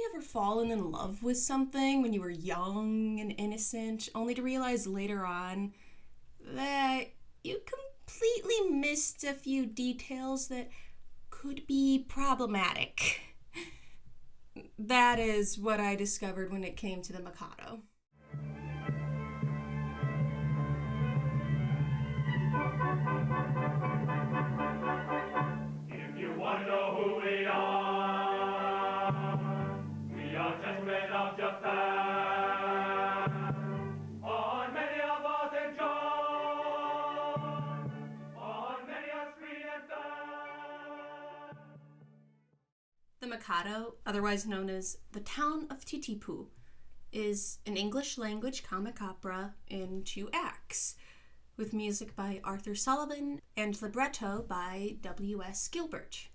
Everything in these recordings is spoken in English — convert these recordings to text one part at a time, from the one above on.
you ever fallen in love with something when you were young and innocent, only to realize later on that you completely missed a few details that could be problematic? That is what I discovered when it came to the Mikado. If you want to know who we are gentlemen of Japan. On many of us enjoy, on many a screen and fan. The Mikado, otherwise known as The Town of Titipu, is an English language comic opera in 2 acts, with music by Arthur Sullivan and libretto by W.S. Gilbert.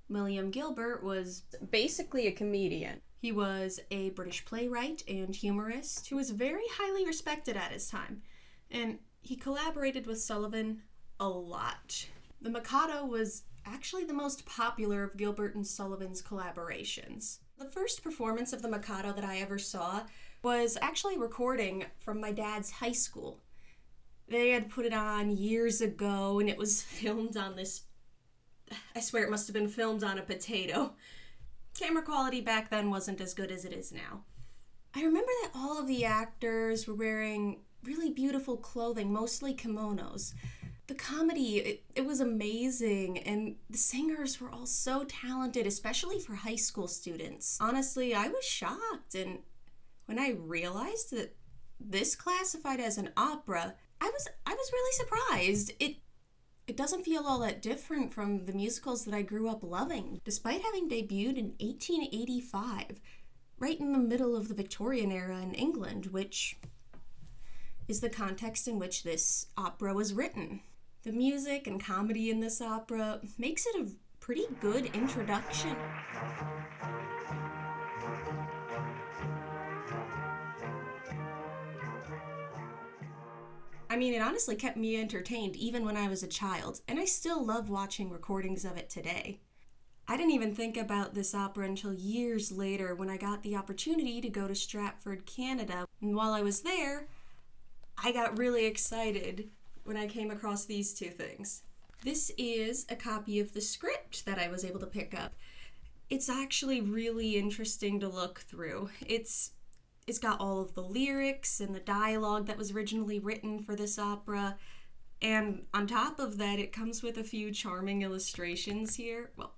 William Gilbert was basically a comedian. He was a British playwright and humorist who was very highly respected at his time, and he collaborated with Sullivan a lot. The Mikado was actually the most popular of Gilbert and Sullivan's collaborations. The first performance of the Mikado that I ever saw was actually a recording from my dad's high school. They had put it on years ago, and it was filmed on this, I swear it must have been filmed on a potato. Camera quality back then wasn't as good as it is now. I remember that all of the actors were wearing really beautiful clothing, mostly kimonos. The comedy, it was amazing, and the singers were all so talented, especially for high school students. Honestly, I was shocked, and when I realized that this classified as an opera, I was really surprised. It doesn't feel all that different from the musicals that I grew up loving, despite having debuted in 1885, right in the middle of the Victorian era in England, which is the context in which this opera was written. The music and comedy in this opera makes it a pretty good introduction. I mean, it honestly kept me entertained even when I was a child, and I still love watching recordings of it today. I didn't even think about this opera until years later when I got the opportunity to go to Stratford, Canada. And while I was there, I got really excited when I came across these 2 things. This is a copy of the script that I was able to pick up. It's actually really interesting to look through. It's got all of the lyrics and the dialogue that was originally written for this opera. And on top of that, it comes with a few charming illustrations here. Well,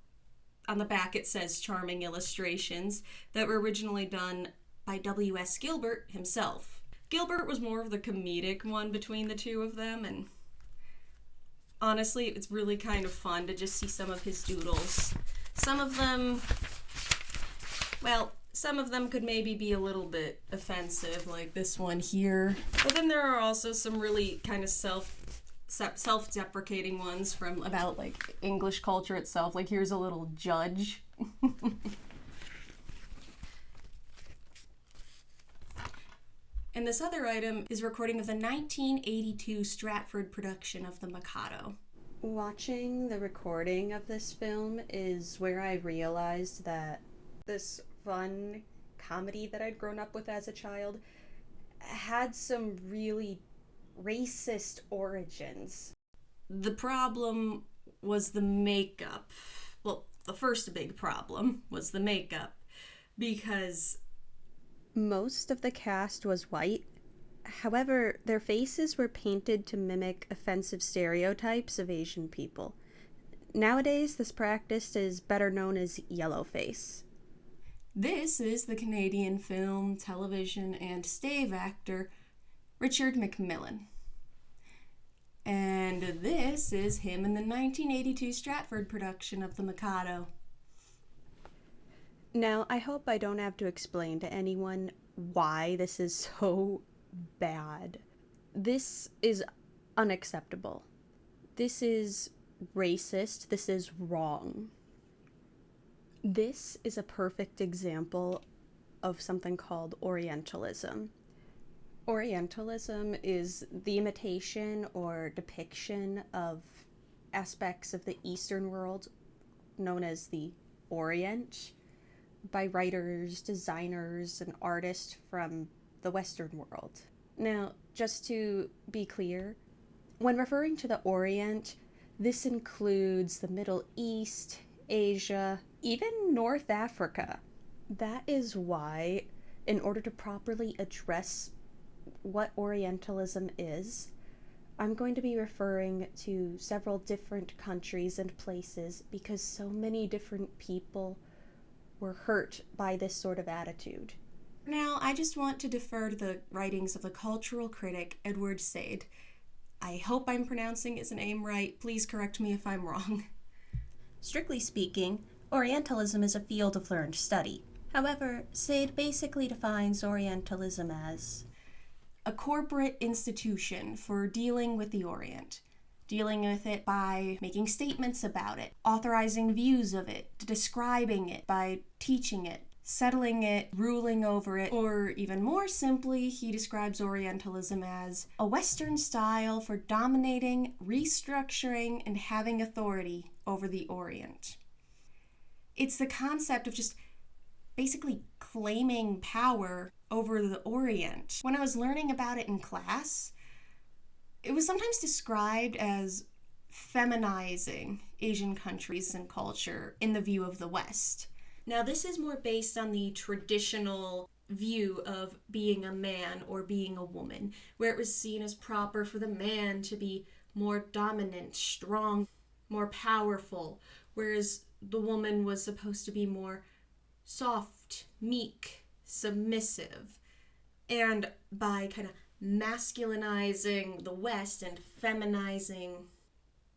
on the back it says charming illustrations that were originally done by W.S. Gilbert himself. Gilbert was more of the comedic one between the 2 of them, and honestly, it's really kind of fun to just see some of his doodles. Some of them could maybe be a little bit offensive, like this one here. But then there are also some really kind of self-deprecating ones from about like English culture itself. Like here's a little judge. And this other item is a recording of the 1982 Stratford production of the Mikado. Watching the recording of this film is where I realized that this fun comedy that I'd grown up with as a child had some really racist origins. The problem was the makeup. Well, the first big problem was the makeup, because most of the cast was white. However, their faces were painted to mimic offensive stereotypes of Asian people. Nowadays, this practice is better known as yellowface. This is the Canadian film, television, and stage actor Richard McMillan. And this is him in the 1982 Stratford production of the Mikado. Now, I hope I don't have to explain to anyone why this is so bad. This is unacceptable. This is racist. This is wrong. This is a perfect example of something called Orientalism. Orientalism is the imitation or depiction of aspects of the Eastern world known as the Orient, by writers, designers, and artists from the Western world. Now, just to be clear, when referring to the Orient, this includes the Middle East, Asia, even North Africa. That is why, in order to properly address what Orientalism is, I'm going to be referring to several different countries and places because so many different people were hurt by this sort of attitude. Now, I just want to defer to the writings of the cultural critic Edward Said. I hope I'm pronouncing his name right. Please correct me if I'm wrong. Strictly speaking, Orientalism is a field of learned study. However, Said basically defines Orientalism as a corporate institution for dealing with the Orient. Dealing with it by making statements about it, authorizing views of it, describing it by teaching it, settling it, ruling over it, or even more simply, he describes Orientalism as a Western style for dominating, restructuring, and having authority over the Orient. It's the concept of just basically claiming power over the Orient. When I was learning about it in class, it was sometimes described as feminizing Asian countries and culture in the view of the West. Now, this is more based on the traditional view of being a man or being a woman, where it was seen as proper for the man to be more dominant, strong, more powerful, whereas the woman was supposed to be more soft, meek, submissive. And by kind of masculinizing the West and feminizing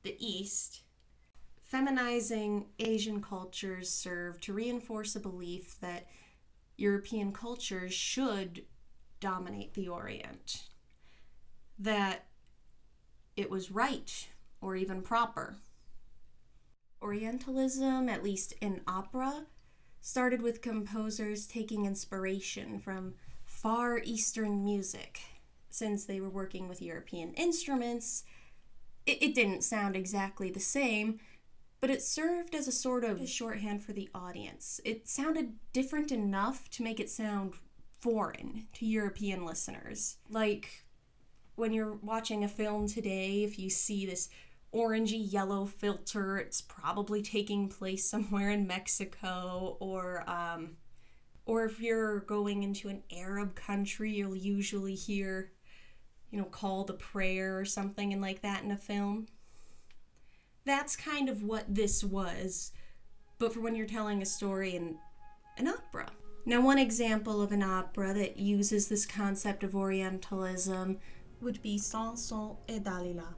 the East, feminizing Asian cultures served to reinforce a belief that European cultures should dominate the Orient, that it was right or even proper. Orientalism, at least in opera, started with composers taking inspiration from Far Eastern music. Since they were working with European instruments, it didn't sound exactly the same, but it served as a sort of shorthand for the audience. It sounded different enough to make it sound foreign to European listeners. Like when you're watching a film today, if you see this orangey yellow filter, it's probably taking place somewhere in Mexico, or if you're going into an Arab country, you'll usually hear, Call the Prayer or something and like that in a film. That's kind of what this was, but for when you're telling a story in an opera. Now, one example of an opera that uses this concept of Orientalism would be Samson et Dalila.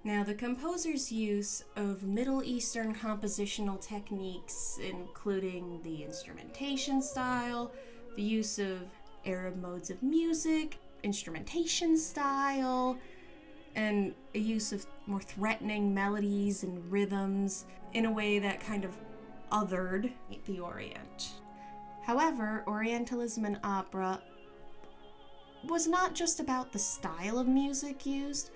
Now, the composer's use of Middle Eastern compositional techniques, including the instrumentation style, the use of Arab modes of music, instrumentation style, and a use of more threatening melodies and rhythms in a way that kind of othered the Orient. However, Orientalism in opera was not just about the style of music used,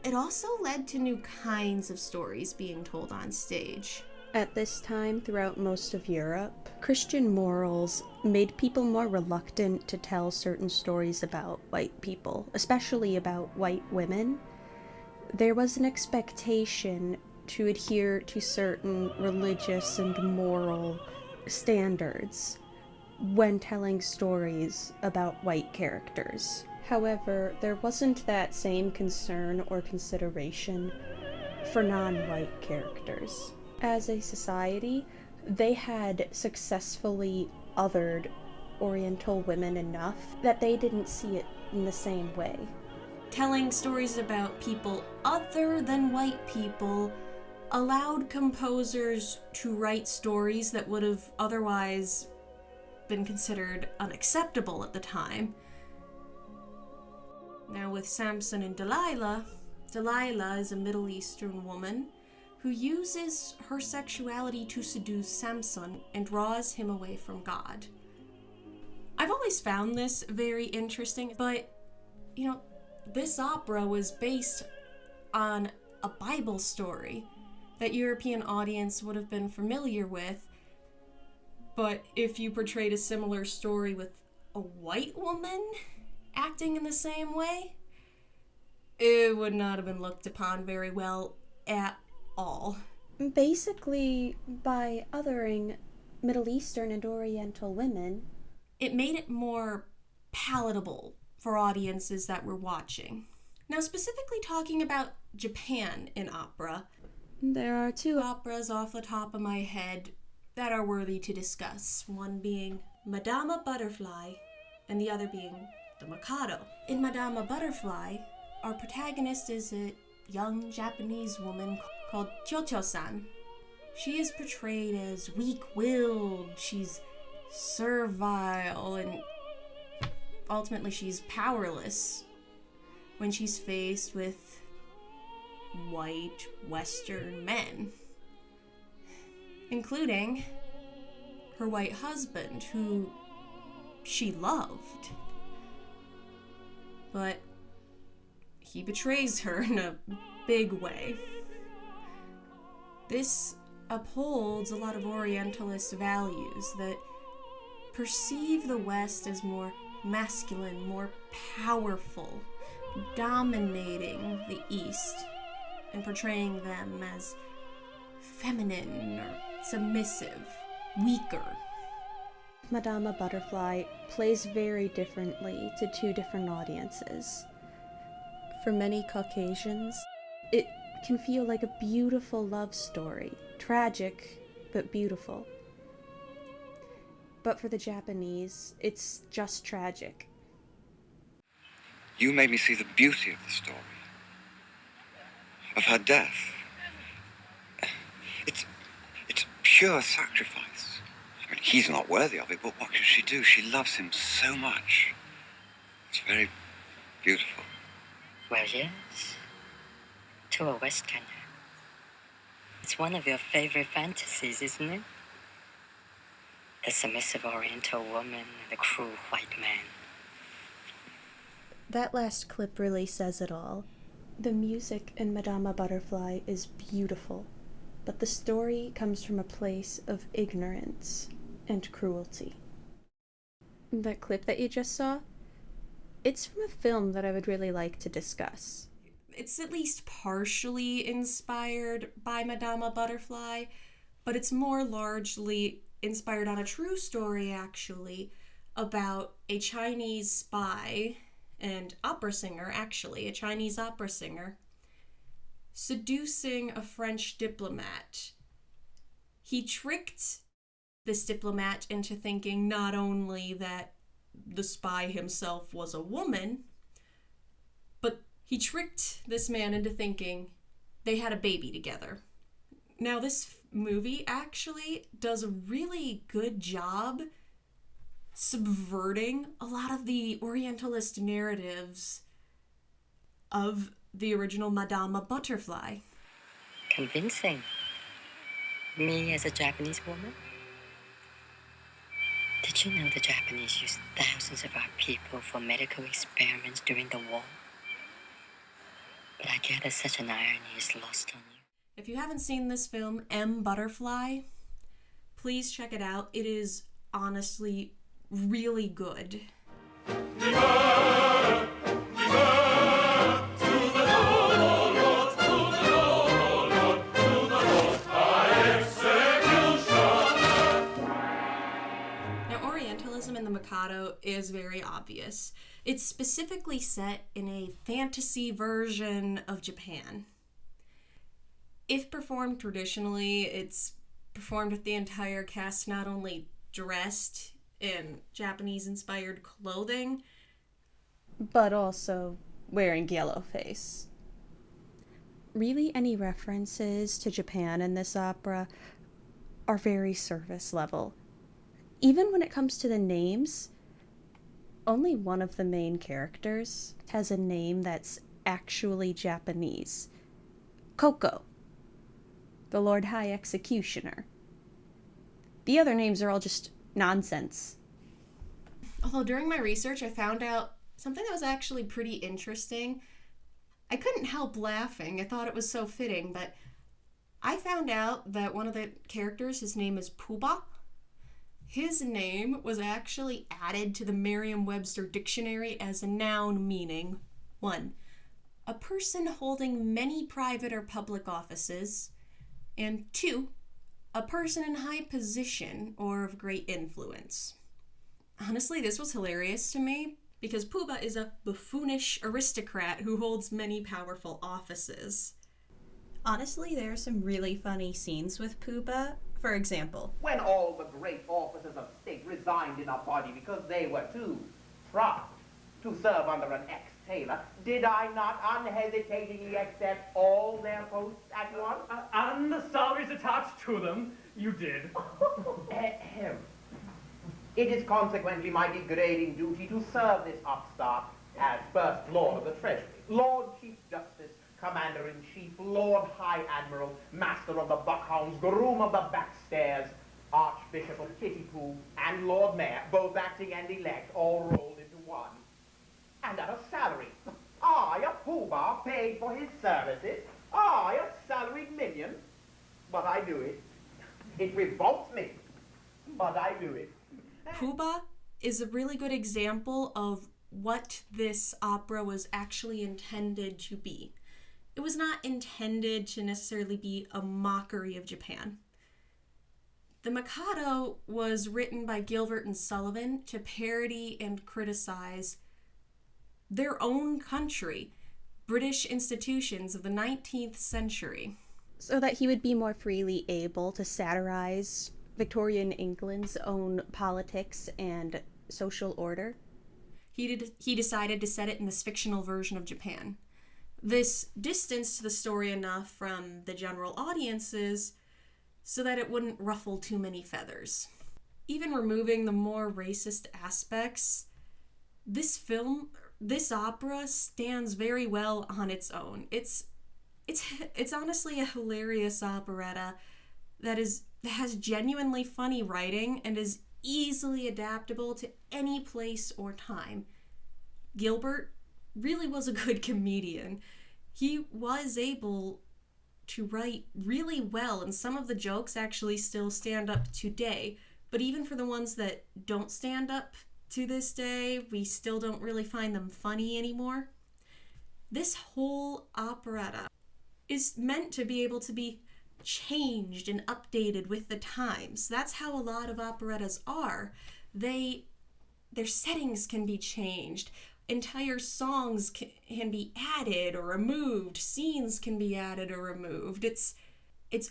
it also led to new kinds of stories being told on stage. At this time, throughout most of Europe, Christian morals made people more reluctant to tell certain stories about white people, especially about white women. There was an expectation to adhere to certain religious and moral standards when telling stories about white characters. However, there wasn't that same concern or consideration for non-white characters. As a society, they had successfully othered Oriental women enough that they didn't see it in the same way. Telling stories about people other than white people allowed composers to write stories that would have otherwise been considered unacceptable at the time. Now, with Samson and Delilah, Delilah is a Middle Eastern woman who uses her sexuality to seduce Samson and draws him away from God. I've always found this very interesting, but, this opera was based on a Bible story that European audience would have been familiar with, But if you portrayed a similar story with a white woman acting in the same way, it would not have been looked upon very well at all. Basically, by othering Middle Eastern and Oriental women, it made it more palatable for audiences that were watching. Now, specifically talking about Japan in opera, there are two operas off the top of my head that are worthy to discuss, one being Madama Butterfly and the other being the Mikado. In Madama Butterfly, our protagonist is a young Japanese woman called Cho-Cho-san. She is portrayed as weak-willed, she's servile, and ultimately she's powerless when she's faced with white Western men, including her white husband, who she loved. But he betrays her in a big way. This upholds a lot of Orientalist values that perceive the West as more masculine, more powerful, dominating the East, and portraying them as feminine or submissive, weaker. Madama Butterfly plays very differently to two different audiences. For many Caucasians, it can feel like a beautiful love story, tragic but beautiful. But for the Japanese, it's just tragic. You made me see the beauty of the story, of her death. It's pure sacrifice. I mean, he's not worthy of it, but what can she do? She loves him so much. It's very beautiful. Well, yes. To a Westerner. It's one of your favorite fantasies, isn't it? The submissive Oriental woman and the cruel white man. That last clip really says it all. The music in Madama Butterfly is beautiful, but the story comes from a place of ignorance and cruelty. That clip that you just saw, it's from a film that I would really like to discuss. It's at least partially inspired by Madama Butterfly, but it's more largely inspired on a true story, actually, about a Chinese spy and opera singer, actually, a Chinese opera singer, seducing a French diplomat. He tricked this diplomat into thinking not only that the spy himself was a woman, but he tricked this man into thinking they had a baby together. Now, this movie actually does a really good job subverting a lot of the Orientalist narratives of the original Madama Butterfly. Convincing. Me as a Japanese woman? Did you know the Japanese used thousands of our people for medical experiments during the war? But I gather such an irony is lost on you. If you haven't seen this film, M. Butterfly, please check it out. It is honestly really good. Now, Orientalism in the Mikado is very obvious. It's specifically set in a fantasy version of Japan. If performed traditionally, it's performed with the entire cast not only dressed in Japanese-inspired clothing, but also wearing yellow face. Really, any references to Japan in this opera are very surface level. Even when it comes to the names, only one of the main characters has a name that's actually Japanese. Koko, the Lord High Executioner. The other names are all just nonsense. Although during my research I found out something that was actually pretty interesting. I couldn't help laughing. I thought it was so fitting, but I found out that one of the characters, his name is Puba. His name was actually added to the Merriam-Webster dictionary as a noun meaning 1. A person holding many private or public offices, and 2. A person in high position or of great influence. Honestly, this was hilarious to me because Pooba is a buffoonish aristocrat who holds many powerful offices. Honestly, there are some really funny scenes with Pooba. For example, when all the great officers of state resigned in our party because they were too proud to serve under an ex-tailor, did I not unhesitatingly accept all their posts at once? And the salaries attached to them, you did. Ahem. It is consequently my degrading duty to serve this upstart as First Lord of the Treasury, Lord Chief Justice, Commander-in-Chief, Lord High Admiral, Master of the Buckhounds, Groom of the Backstairs, Archbishop of Titipu, and Lord Mayor, both acting and elect, all rolled into one. And at a salary. I, a Pooh-Bah, paid for his services. I, a salaried minion. But I do it. It revolts me. But I do it. Pooba is a really good example of what this opera was actually intended to be. It was not intended to necessarily be a mockery of Japan. The Mikado was written by Gilbert and Sullivan to parody and criticize their own country, British institutions of the 19th century. so that he would be more freely able to satirize Victorian England's own politics and social order. He decided to set it in this fictional version of Japan. This distanced the story enough from the general audiences so that it wouldn't ruffle too many feathers. Even removing the more racist aspects, this opera stands very well on its own. It's honestly a hilarious operetta that has genuinely funny writing and is easily adaptable to any place or time. Gilbert really was a good comedian. He was able to write really well, and some of the jokes actually still stand up today. But even for the ones that don't stand up to this day, we still don't really find them funny anymore. This whole operetta is meant to be able to be changed and updated with the times. That's how a lot of operettas are. Their settings can be changed. Entire songs can be added or removed. Scenes can be added or removed. It's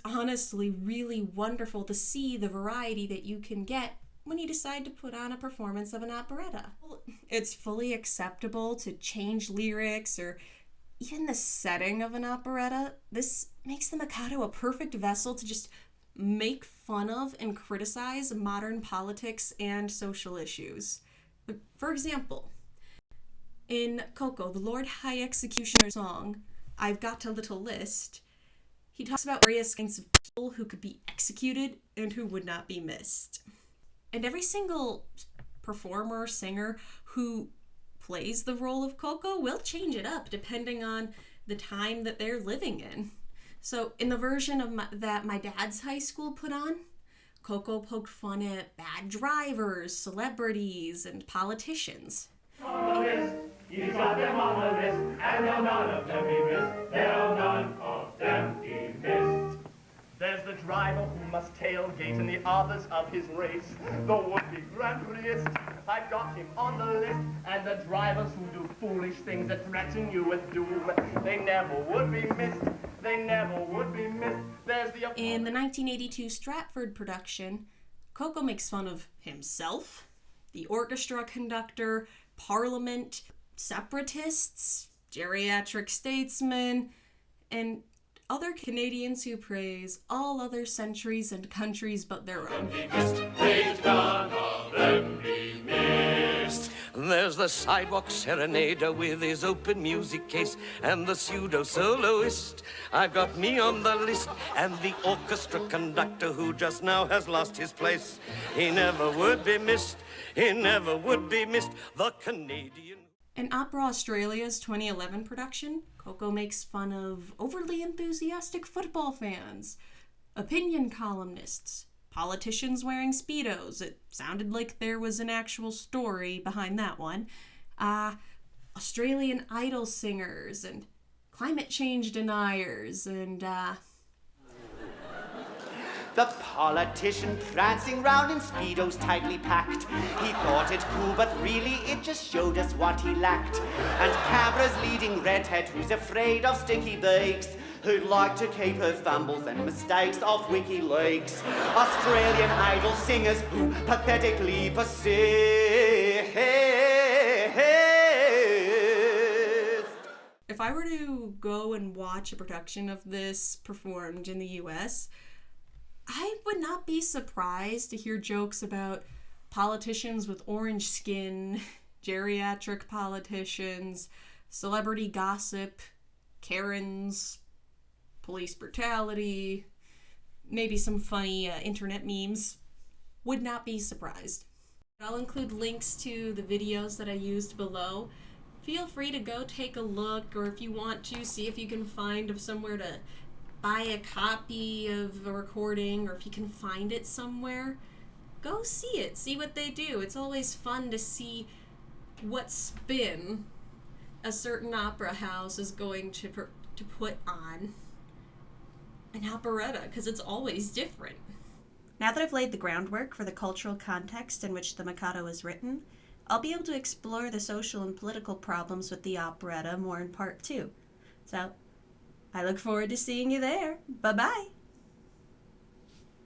honestly really wonderful to see the variety that you can get when you decide to put on a performance of an operetta. It's fully acceptable to change lyrics or even the setting of an operetta. This makes the Mikado a perfect vessel to just make fun of and criticize modern politics and social issues. For example, in Coco, the Lord High Executioner song, I've Got a Little List, he talks about various kinds of people who could be executed and who would not be missed. And every single performer, singer who plays the role of Coco will change it up depending on the time that they're living in. So in the version of that my dad's high school put on, Coco poked fun at bad drivers, celebrities, and politicians. On the list, he's got them on the list, and they'll none of them be missed. They'll none of them be missed. There's the driver who must tailgate and the others of his race, the would-be Grand Prixist. I've got him on the list, and the drivers who do foolish things that threaten you with doom, they never would be missed. They never would be missed. There's the... In the 1982 Stratford production, Coco makes fun of himself, the orchestra conductor, Parliament, separatists, geriatric statesmen, and other Canadians who praise all other centuries and countries but their own. There's the sidewalk serenader with his open music case and the pseudo-soloist. I've got me on the list and the orchestra conductor who just now has lost his place. He never would be missed. He never would be missed. The Canadian... In Opera Australia's 2011 production, Coco makes fun of overly enthusiastic football fans, opinion columnists, politicians wearing Speedos. It sounded like there was an actual story behind that one. Australian Idol singers and climate change deniers and, The politician prancing round in Speedos tightly packed. He thought it cool, but really it just showed us what he lacked. And Canberra's leading redhead who's afraid of stinky bakes, who'd like to keep her fumbles and mistakes off WikiLeaks. Australian Idol singers who pathetically persist. If I were to go and watch a production of this performed in the US, I would not be surprised to hear jokes about politicians with orange skin, geriatric politicians, celebrity gossip, Karens, police brutality, maybe some funny internet memes. Would not be surprised. I'll include links to the videos that I used below. Feel free to go take a look, or if you want to, see if you can find somewhere to buy a copy of a recording, or if you can find it somewhere, go see it, see what they do. It's always fun to see what spin a certain opera house is going to put on an operetta, because it's always different. Now that I've laid the groundwork for the cultural context in which the Mikado is written, I'll be able to explore the social and political problems with the operetta more in part 2. So, I look forward to seeing you there. Bye-bye!